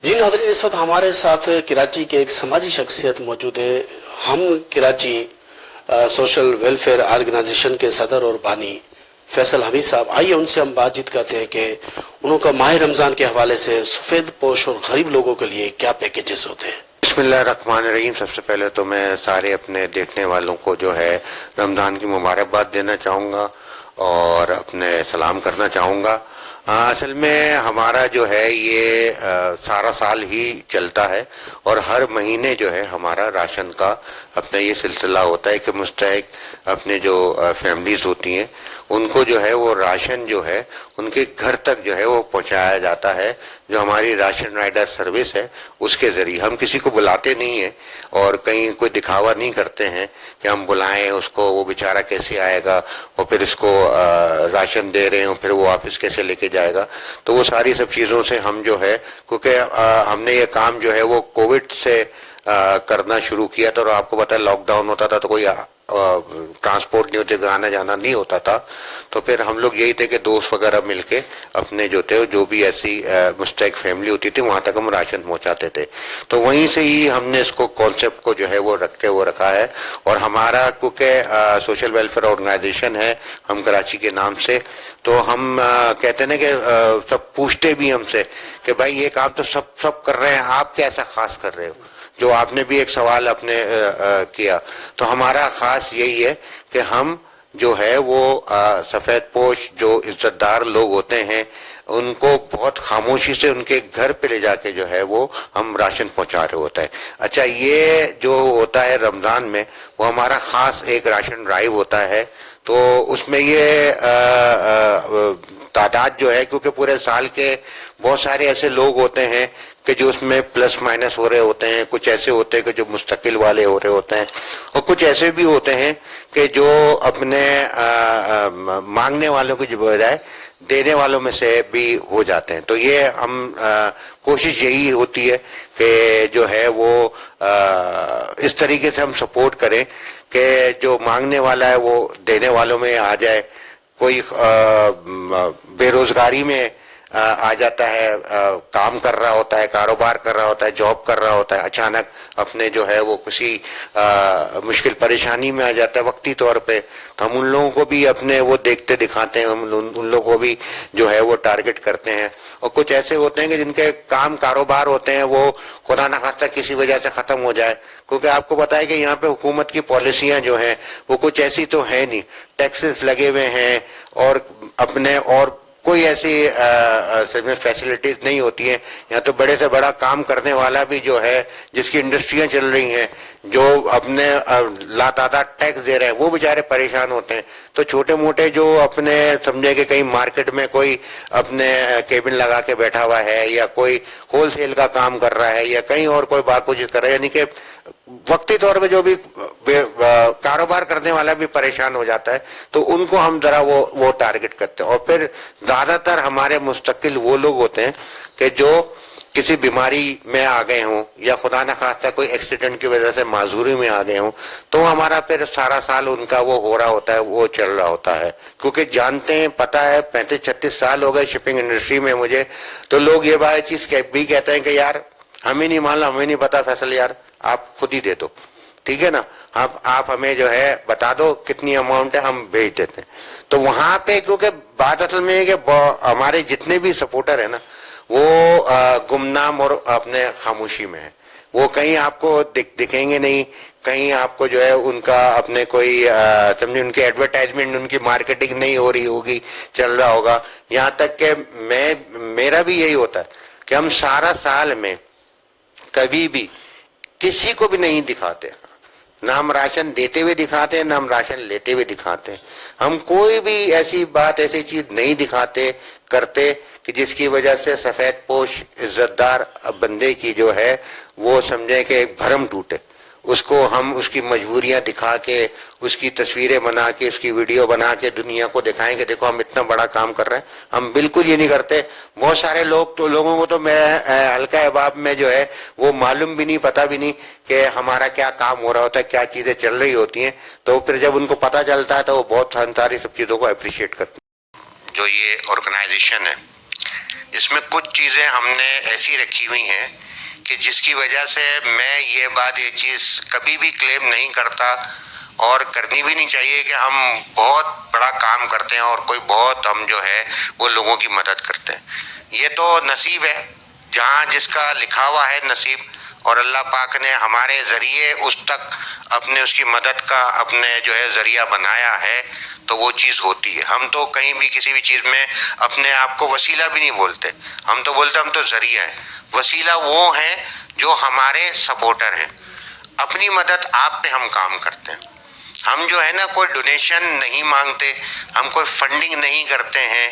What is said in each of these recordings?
جی ناظرین، اس وقت ہمارے ساتھ کراچی کے ایک سماجی شخصیت موجود ہے۔ ہم کراچی سوشل ویلفیئر آرگنائزیشن کے صدر اور بانی فیصل حمید صاحب، آئیے ان سے ہم بات چیت کرتے ہیں کہ انہوں کا ماہ رمضان کے حوالے سے سفید پوش اور غریب لوگوں کے لیے کیا پیکیجز ہوتے ہیں۔ بسم اللہ الرحمن الرحیم۔ سب سے پہلے تو میں سارے اپنے دیکھنے والوں کو جو ہے رمضان کی مبارکباد دینا چاہوں گا اور اپنے سلام کرنا چاہوں گا۔ اصل میں ہمارا جو ہے یہ سارا سال ہی چلتا ہے اور ہر مہینے جو ہے ہمارا راشن کا اپنا یہ سلسلہ ہوتا ہے کہ مستحق اپنے جو فیملیز ہوتی ہیں ان کو جو ہے وہ راشن جو ہے ان کے گھر تک جو ہے وہ پہنچایا جاتا ہے، جو ہماری راشن رائڈر سروس ہے اس کے ذریعے۔ ہم کسی کو بلاتے نہیں ہیں اور کہیں کوئی دکھاوا نہیں کرتے ہیں کہ ہم بلائیں اس کو، وہ بیچارہ کیسے آئے گا اور پھر اس کو راشن دے رہے ہوں پھر وہ واپس کیسے لے کے جائے گا۔ تو وہ ساری سب چیزوں سے ہم جو ہے، کیونکہ ہم نے یہ کام جو ہے وہ کووڈ سے کرنا شروع کیا تھا اور آپ کو پتا ہے لاک ڈاؤن ہوتا تھا تو کوئی ٹرانسپورٹ نہیں ہوتے، آنا جانا نہیں ہوتا تھا، تو پھر ہم لوگ یہی تھے کہ دوست وغیرہ مل کے اپنے جو تھے جو بھی ایسی مستحق فیملی ہوتی تھی وہاں تک ہم راشن پہنچاتے تھے۔ تو وہیں سے ہی ہم نے اس کو کانسیپٹ کو جو ہے وہ رکھ کے وہ رکھا ہے، اور ہمارا کیونکہ سوشل ویلفیئر آرگنائزیشن ہے ہم کراچی کے نام سے، تو ہم کہتے ہیں نا کہ سب پوچھتے بھی ہم سے کہ بھائی یہ کام تو سب کر رہے ہیں، آپ کیا ایسا خاص کر رہے ہو، جو آپ نے بھی ایک سوال اپنے کیا۔ تو ہمارا خاص یہی ہے کہ ہم جو ہے وہ سفید پوش جو عزت دار لوگ ہوتے ہیں ان کو بہت خاموشی سے ان کے گھر پہ لے جا کے جو ہے وہ ہم راشن پہنچا رہے ہوتا ہے۔ اچھا، یہ جو ہوتا ہے رمضان میں وہ ہمارا خاص ایک راشن ڈرائیو ہوتا ہے، تو اس میں یہ تعداد جو ہے، کیونکہ پورے سال کے بہت سارے ایسے لوگ ہوتے ہیں کہ جو اس میں پلس مائنس ہو رہے ہوتے ہیں، کچھ ایسے ہوتے ہیں کہ جو مستقل والے ہو رہے ہوتے ہیں، اور کچھ ایسے بھی ہوتے ہیں کہ جو اپنے مانگنے والوں کی بجائے دینے والوں میں سے بھی ہو جاتے ہیں۔ تو یہ ہم کوشش یہی ہوتی ہے کہ جو ہے وہ اس طریقے سے ہم سپورٹ کریں کہ جو مانگنے والا ہے وہ دینے والوں میں آ جائے، کوئی بے روزگاری میں آ جاتا ہے، کام کر رہا ہوتا ہے، کاروبار کر رہا ہوتا ہے، جاب کر رہا ہوتا ہے، اچانک اپنے جو ہے وہ کسی مشکل پریشانی میں آ جاتا ہے وقتی طور پہ، تو ہم ان لوگوں کو بھی اپنے وہ دیکھتے دکھاتے ہیں، ہم ان لوگوں کو بھی جو ہے وہ ٹارگٹ کرتے ہیں۔ اور کچھ ایسے ہوتے ہیں کہ جن کے کام کاروبار ہوتے ہیں وہ خدا نخواستہ کسی وجہ سے ختم ہو جائے، کیونکہ آپ کو بتائے کہ یہاں پہ حکومت کی پالیسیاں جو ہیں وہ کچھ ایسی تو ہے نہیں، ٹیکسز لگے ہوئے ہیں اور اپنے اور کوئی ایسی فیسلٹیز نہیں ہوتی ہیں۔ یہاں تو بڑے سے بڑا کام کرنے والا بھی جو ہے، جس کی انڈسٹریاں چل رہی ہیں، جو اپنے لاتعداد ٹیکس دے رہے ہیں، وہ بیچارے پریشان ہوتے ہیں۔ تو چھوٹے موٹے جو اپنے سمجھے کہ کہیں مارکیٹ میں کوئی اپنے کیبن لگا کے بیٹھا ہوا ہے یا کوئی ہول سیل کا کام کر رہا ہے یا کہیں اور کوئی بات کچھ کر رہا ہے، یعنی کہ وقتی طور پہ جو بھی کاروبار کرنے والا بھی پریشان ہو جاتا ہے، تو ان کو ہم ذرا وہ ٹارگٹ کرتے ہیں۔ اور پھر زیادہ تر ہمارے مستقل وہ لوگ ہوتے ہیں کہ جو کسی بیماری میں آ گئے ہوں یا خدا نخواستہ کوئی ایکسیڈنٹ کی وجہ سے معذوری میں آ گئے ہوں، تو ہمارا پھر سارا سال ان کا وہ ہو رہا ہوتا ہے، وہ چل رہا ہوتا ہے، کیونکہ جانتے ہیں، پتہ ہے 35-36 سال ہو گئے شپنگ انڈسٹری میں مجھے، تو لوگ یہ بات چیز بھی کہتے ہیں کہ یار ہمیں نہیں معلوم، ہمیں نہیں پتا فیصل، یار آپ خود ہی دے دو، ٹھیک ہے نا، آپ ہمیں جو ہے بتا دو کتنی اماؤنٹ ہے، ہم بھیج دیتے ہیں۔ تو وہاں پہ کیونکہ بات اصل میں ہے کہ ہمارے جتنے بھی سپورٹر ہیں نا وہ گمنام اور اپنے خاموشی میں ہیں، وہ کہیں آپ کو دکھیں گے نہیں، کہیں آپ کو جو ہے ان کا اپنے کوئی سمجھے ان کی ایڈورٹائزمنٹ، ان کی مارکیٹنگ نہیں ہو رہی ہوگی، چل رہا ہوگا۔ یہاں تک کہ میرا بھی یہی ہوتا ہے کہ ہم سارا سال میں کبھی بھی کسی کو بھی نہیں دکھاتے، نہ ہم راشن دیتے ہوئے دکھاتے ہیں، نہ ہم راشن لیتے ہوئے دکھاتے ہیں، ہم کوئی بھی ایسی بات ایسی چیز نہیں دکھاتے کرتے کہ جس کی وجہ سے سفید پوش عزت دار بندے کی جو ہے وہ سمجھیں کہ ایک بھرم ٹوٹے، اس کو ہم اس کی مجبوریاں دکھا کے، اس کی تصویریں بنا کے، اس کی ویڈیو بنا کے دنیا کو دکھائیں کہ دیکھو ہم اتنا بڑا کام کر رہے ہیں۔ ہم بالکل یہ نہیں کرتے۔ بہت سارے لوگوں کو تو میں حلقہ احباب میں جو ہے وہ معلوم بھی نہیں، پتہ بھی نہیں کہ ہمارا کیا کام ہو رہا ہوتا ہے، کیا چیزیں چل رہی ہوتی ہیں، تو پھر جب ان کو پتہ چلتا ہے تو وہ بہت ساری سب چیزوں کو اپریشیٹ کرتے ہیں۔ جو یہ آرگنائزیشن ہے اس میں کچھ چیزیں ہم نے ایسی رکھی ہوئی ہیں کہ جس کی وجہ سے میں یہ چیز کبھی بھی کلیم نہیں کرتا اور کرنی بھی نہیں چاہیے کہ ہم بہت بڑا کام کرتے ہیں اور کوئی بہت ہم جو ہے وہ لوگوں کی مدد کرتے ہیں. یہ تو نصیب ہے، جہاں جس کا لکھا ہوا ہے نصیب، اور اللہ پاک نے ہمارے ذریعے اس تک اپنے اس کی مدد کا اپنے جو ہے ذریعہ بنایا ہے تو وہ چیز ہوتی ہے. ہم تو کہیں بھی کسی بھی چیز میں اپنے آپ کو وسیلہ بھی نہیں بولتے، ہم تو بولتے ہم تو ذریعہ ہیں. وسیلہ وہ ہیں جو ہمارے سپورٹر ہیں. اپنی مدد آپ پہ ہم کام کرتے ہیں. ہم جو ہے نا کوئی ڈونیشن نہیں مانگتے، ہم کوئی فنڈنگ نہیں کرتے ہیں،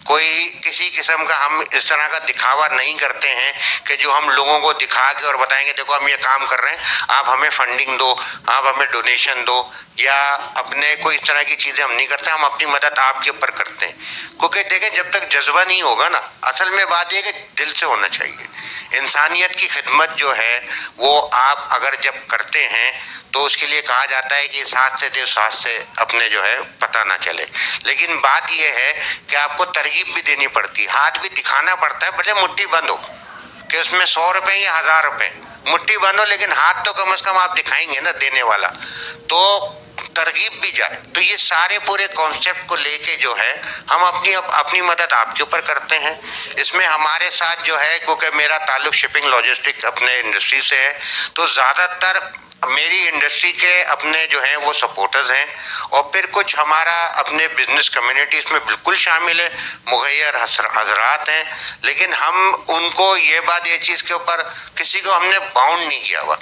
کوئی کسی قسم کا ہم اس طرح کا دکھاوا نہیں کرتے ہیں کہ جو ہم لوگوں کو دکھا کے اور بتائیں گے دیکھو ہم یہ کام کر رہے ہیں، آپ ہمیں فنڈنگ دو، آپ ہمیں ڈونیشن دو، یا اپنے کوئی اس طرح کی چیزیں ہم نہیں کرتے. ہم اپنی مدد آپ کے اوپر کرتے ہیں. کیونکہ دیکھیں جب تک جذبہ نہیں ہوگا نا، اصل میں بات یہ کہ دل سے ہونا چاہیے. انسانیت کی خدمت جو ہے وہ آپ اگر جب کرتے ہیں تو اس کے لیے کہا جاتا ہے کہ اس ہاتھ سے دے اس ہاتھ سے اپنے جو ہے پتہ نہ چلے. لیکن بات یہ ہے کہ آپ کو ترغیب بھی دینی پڑتی ہے، ہاتھ بھی دکھانا پڑتا ہے، بھلے مٹھی بند ہو کہ اس میں 100 روپے یا 1000 روپے مٹھی بند ہو، لیکن ہاتھ تو کم از کم آپ دکھائیں گے نا دینے والا، تو ترغیب بھی جائے. تو یہ سارے پورے کانسیپٹ کو لے کے جو ہے ہم اپنی مدد آپ کے اوپر کرتے ہیں. اس میں ہمارے ساتھ جو ہے کیونکہ میرا تعلق شپنگ لاجسٹک اپنے انڈسٹری سے ہے، تو زیادہ تر میری انڈسٹری کے اپنے جو ہیں وہ سپورٹرز ہیں، اور پھر کچھ ہمارا اپنے بزنس کمیونٹی اس میں بالکل شامل ہے، مغیر حضرات ہیں. لیکن ہم ان کو یہ چیز کے اوپر کسی کو ہم نے باؤنڈ نہیں کیا ہوا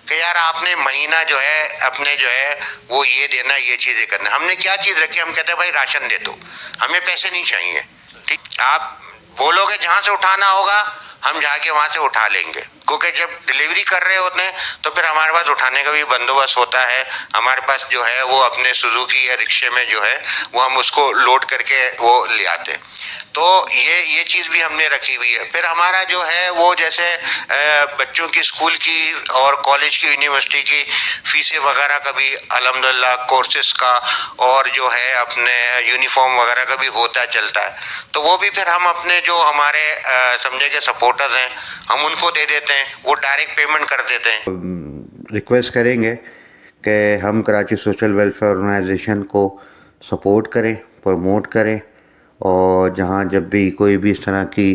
کہ یار آپ نے مہینہ جو ہے اپنے جو ہے وہ یہ دینا، یہ چیزیں کرنا. ہم نے کیا چیز رکھی، ہم کہتے ہیں بھائی راشن دے دو، ہمیں پیسے نہیں چاہیے. ٹھیک، آپ بولو گے جہاں سے اٹھانا ہوگا ہم جا کے وہاں سے اٹھا لیں گے، کیونکہ جب ڈلیوری کر رہے ہوتے ہیں تو پھر ہمارے پاس اٹھانے کا بھی بندوبست ہوتا ہے. ہمارے پاس جو ہے وہ اپنے سوزوکی یا رکشے میں جو ہے وہ ہم اس کو لوڈ کر کے وہ لے آتے ہیں. تو یہ چیز بھی ہم نے رکھی ہوئی ہے. پھر ہمارا جو ہے وہ جیسے بچوں کی اسکول کی اور کالج کی یونیورسٹی کی فیسیں وغیرہ کا بھی الحمدللہ کورسز کا اور جو ہے اپنے یونیفارم وغیرہ کا بھی ہوتا چلتا ہے. تو وہ بھی پھر ہم اپنے جو ہمارے سمجھے کہ سپورٹرز ہیں ہم ان کو دے دیتے ہیں، وہ ڈائریکٹ پیمنٹ کر دیتے ہیں. ریکویسٹ کریں گے کہ ہم کراچی سوشل ویلفیئر آرگنائزیشن کو سپورٹ کریں، پروموٹ کریں، اور جہاں جب بھی کوئی بھی اس طرح کی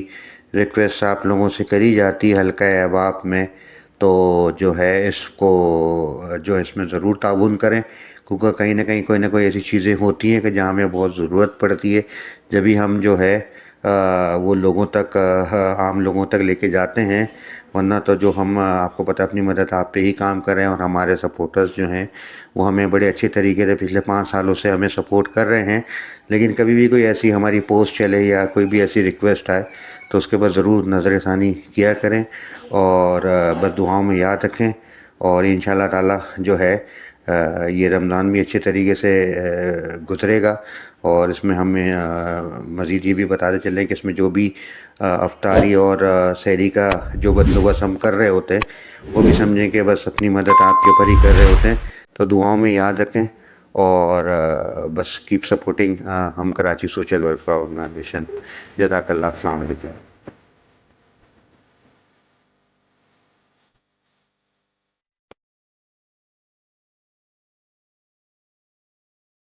ریکویسٹ آپ لوگوں سے کری جاتی ہے حلقہ احباب میں، تو جو ہے اس کو جو اس میں ضرور تعاون کریں. کیونکہ کہیں نہ کہیں کوئی نہ کوئی ایسی چیزیں ہوتی ہیں کہ جہاں ہمیں بہت ضرورت پڑتی ہے، جبھی ہم جو ہے وہ لوگوں تک عام لوگوں تک لے کے جاتے ہیں. ورنہ تو جو ہم آپ کو پتہ اپنی مدد آپ پہ ہی کام کر رہے ہیں، اور ہمارے سپورٹرز جو ہیں وہ ہمیں بڑے اچھے طریقے سے پچھلے 5 سالوں سے ہمیں سپورٹ کر رہے ہیں. لیکن کبھی بھی کوئی ایسی ہماری پوسٹ چلے یا کوئی بھی ایسی ریکویسٹ آئے تو اس کے بعد ضرور نظر ثانی کیا کریں، اور بس دعاؤں میں یاد رکھیں. اور انشاءاللہ تعالی جو ہے یہ رمضان بھی اچھے طریقے سے گزرے گا. اور اس میں ہمیں مزید یہ بھی بتاتے چلیں کہ اس میں جو بھی افطاری اور سحری کا جو بندوبست ہم کر رہے ہوتے ہیں وہ بھی سمجھیں کہ بس اپنی مدد آپ کے اوپر ہی کر رہے ہوتے ہیں. تو دعاؤں میں یاد رکھیں، اور بس کیپ سپورٹنگ ہم کراچی سوشل ویلفیئر آرگنائزیشن. جزاک اللہ. السلام علیکم.